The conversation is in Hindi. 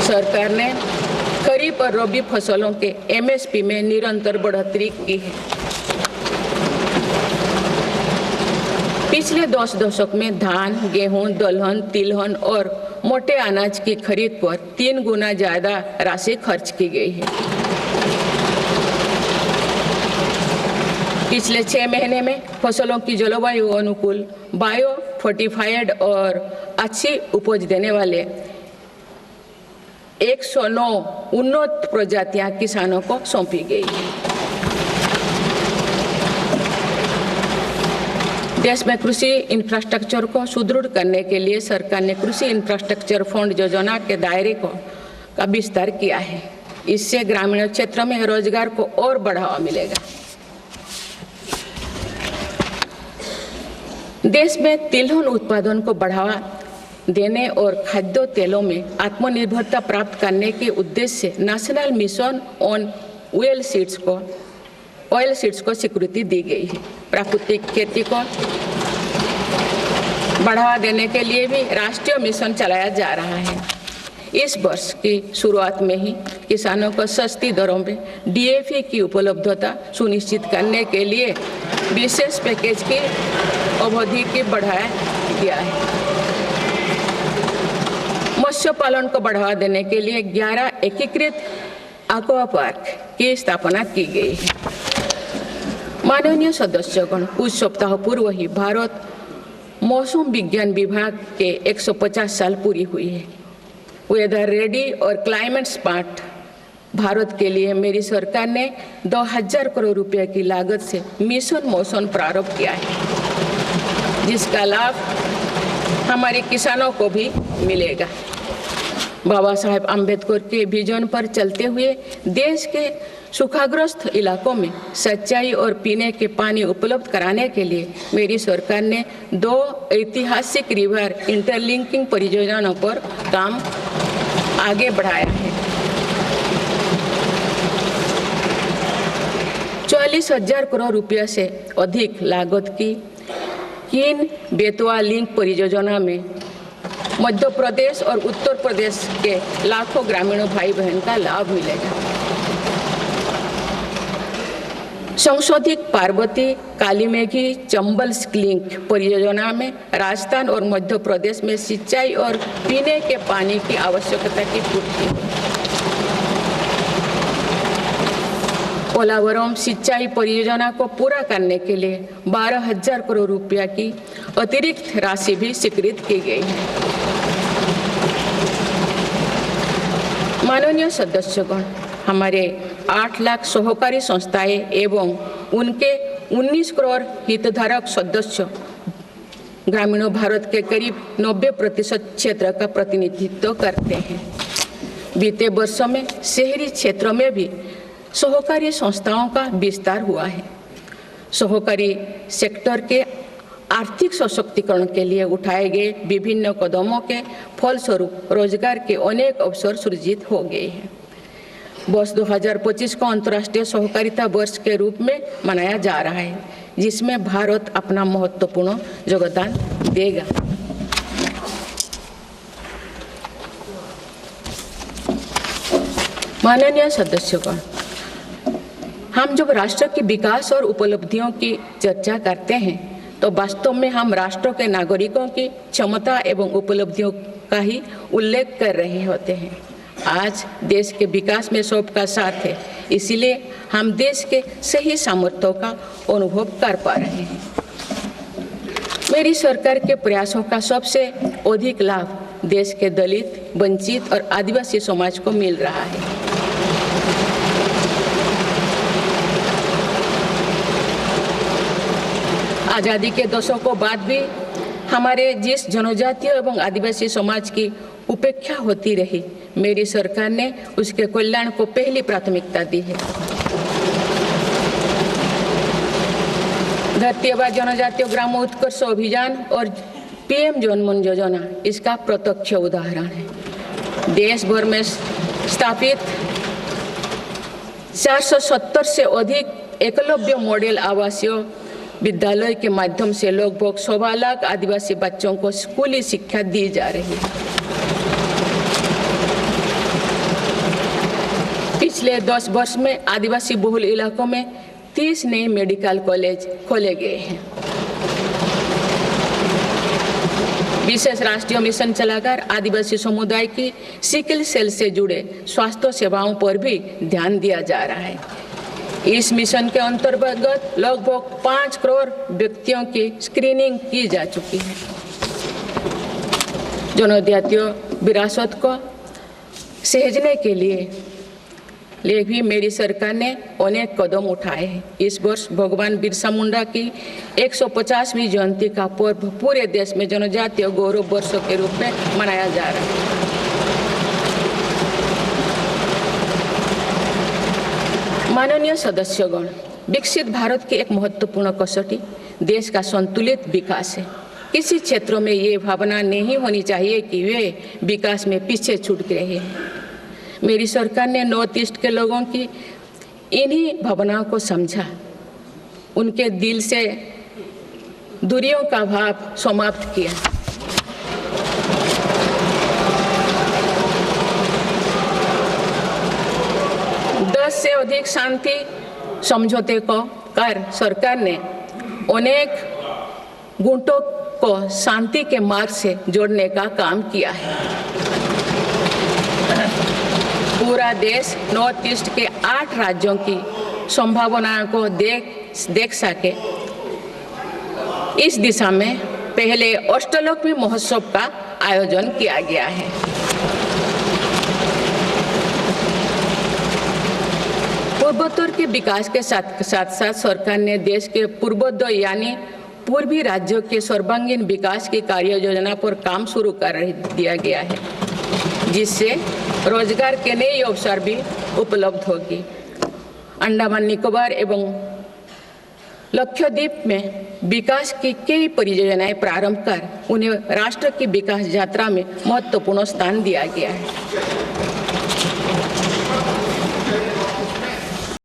सरकार ने खरीफ और रबी फसलों के एमएसपी में निरंतर बढ़ोतरी की है। पिछले 10 दशक में धान, गेहूं, दलहन, तिलहन और मोटे अनाज की खरीद पर 3 गुना ज्यादा राशि खर्च की गई है। पिछले 6 महीने में फसलों की जलवायु अनुकूल, बायो फोर्टिफाइड और अच्छी उपज देने वाले 109 उन्नत प्रजातियां किसानों को सौंपी गई है। देश में कृषि इंफ्रास्ट्रक्चर को सुदृढ़ करने के लिए सरकार ने कृषि इंफ्रास्ट्रक्चर फंड योजना के दायरे का विस्तार किया है। इससे ग्रामीण क्षेत्र में रोजगार को और बढ़ावा मिलेगा। देश में तिलहन उत्पादन को बढ़ावा देने और खाद्य तेलों में आत्मनिर्भरता प्राप्त करने के उद्देश्य से national mission on oil seeds को स्वीकृति दी गई है। प्राकृतिक खेती को बढ़ावा देने के लिए भी राष्ट्रीय मिशन चलाया जा रहा है। इस वर्ष की शुरुआत में ही किसानों को सस्ती दरों में डीएपी की उपलब्धता सुनिश्चित करने के लिए विशेष पैकेज की अवधि की बढ़ाया गया है। मत्स्य पालन को बढ़ावा देने के लिए 11 एकीकृत एक्वा पार्क की स्थापना की गई है। माननीय सदस्यगण, कुछ सप्ताह पूर्व ही भारत मौसम विज्ञान विभाग के 150 साल पूरी हुई है। वेदर रेडी और क्लाइमेट स्मार्ट भारत के लिए मेरी सरकार ने 2000 करोड़ रुपए की लागत से मिशन मौसम प्रारंभ किया है, जिसका लाभ हमारे किसानों को भी मिलेगा। बाबा साहेब अम्बेडकर के विजन पर चलते हुए देश के सूखाग्रस्त इलाकों में सिंचाई और पीने के पानी उपलब्ध कराने के लिए मेरी सरकार ने 2 ऐतिहासिक रिवर इंटरलिंकिंग परियोजनाओं पर काम आगे बढ़ाया है। 40,000 करोड़ रुपये से अधिक लागत की इन बेतवा लिंक परियोजना में मध्य प्रदेश और उत्तर प्रदेश के लाखों ग्रामीण भाई बहन का लाभ मिलेगा। संशोधित पार्वती कालीमेघी चंबल लिंक परियोजना में राजस्थान और मध्य प्रदेश में सिंचाई और पीने के पानी की आवश्यकता की पूर्ति। पोलावरम सिंचाई परियोजना को पूरा करने के लिए 12,000 करोड़ रुपया की अतिरिक्त राशि भी स्वीकृत की गई है। माननीय सदस्यगण, हमारे 8 लाख सहकारी संस्थाएं एवं उनके 19 करोड़ हितधारक सदस्य ग्रामीण भारत के करीब 90% क्षेत्र का प्रतिनिधित्व करते हैं। बीते वर्षों में शहरी क्षेत्रों में भी सहकारी संस्थाओं का विस्तार हुआ है। सहकारी सेक्टर के आर्थिक सशक्तिकरण के लिए उठाए गए विभिन्न कदमों के फलस्वरूप रोजगार के अनेक अवसर सृजित हो गए हैं। वर्ष 2025 को अंतर्राष्ट्रीय सहकारिता वर्ष के रूप में मनाया जा रहा है, जिसमें भारत अपना महत्वपूर्ण योगदान देगा। माननीय सदस्यगण, हम जब राष्ट्र के विकास और उपलब्धियों की चर्चा करते हैं तो वास्तव में हम राष्ट्र के नागरिकों की क्षमता एवं उपलब्धियों का ही उल्लेख कर रहे होते हैं। आज देश के विकास में सबका साथ है, इसीलिए हम देश के सही सामर्थ्यों का अनुभव कर पा रहे हैं। मेरी सरकार के प्रयासों का सबसे अधिक लाभ देश के दलित, वंचित और आदिवासी समाज को मिल रहा है। आजादी के दशकों बाद भी हमारे जिस जनजातीय एवं आदिवासी समाज की उपेक्षा होती रही, मेरी सरकार ने उसके कल्याण को पहली प्राथमिकता दी है। धरती आबा जनजातीय ग्राम उत्कर्ष अभियान और पीएम जनमन योजना इसका प्रत्यक्ष उदाहरण है। देश भर में स्थापित 470 से अधिक एकलव्य मॉडल आवासीय विद्यालय के माध्यम से लगभग 1.25 लाख आदिवासी बच्चों को स्कूली शिक्षा दी जा रही है। पिछले 10 वर्ष में आदिवासी बहुल इलाकों में 30 नए मेडिकल कॉलेज खोले गए हैं। विशेष राष्ट्रीय मिशन चलाकर आदिवासी समुदाय की सिकल सेल से जुड़े स्वास्थ्य सेवाओं पर भी ध्यान दिया जा रहा है। इस मिशन के अंतर्गत लगभग 5 करोड़ व्यक्तियों की स्क्रीनिंग की जा चुकी है। जनजातीय विरासत को सहेजने के लिए भी मेरी सरकार ने अनेक कदम उठाए हैं। इस वर्ष भगवान बिरसा मुंडा की 150वीं जयंती का पर्व पूरे देश में जनजातीय गौरव वर्ष के रूप में मनाया जा रहा है। माननीय सदस्यगण, विकसित भारत की एक महत्वपूर्ण कसौटी देश का संतुलित विकास है। किसी क्षेत्रों में ये भावना नहीं होनी चाहिए कि वे विकास में पीछे छूट रहे हैं। मेरी सरकार ने नॉर्थ ईस्ट के लोगों की इन्हीं भावनाओं को समझा, उनके दिल से दूरियों का भाव समाप्त किया। से अधिक शांति समझौते को कर सरकार ने अनेक गुटों को शांति के मार्ग से जोड़ने का काम किया है। पूरा देश नॉर्थ ईस्ट के 8 राज्यों की संभावनाओं को देख सके, इस दिशा में पहले अष्टलोक महोत्सव का आयोजन किया गया है। पूर्वोत्तर के विकास के साथ साथ सरकार ने देश के पूर्वोत्तर यानी पूर्वी राज्यों के सर्वांगीण विकास की कार्य योजना पर काम शुरू कर दिया गया है, जिससे रोजगार के नए अवसर भी उपलब्ध होगी। अंडमान निकोबार एवं लक्षद्वीप में विकास की कई परियोजनाएं प्रारंभ कर उन्हें राष्ट्र की विकास यात्रा में महत्वपूर्ण स्थान दिया गया है।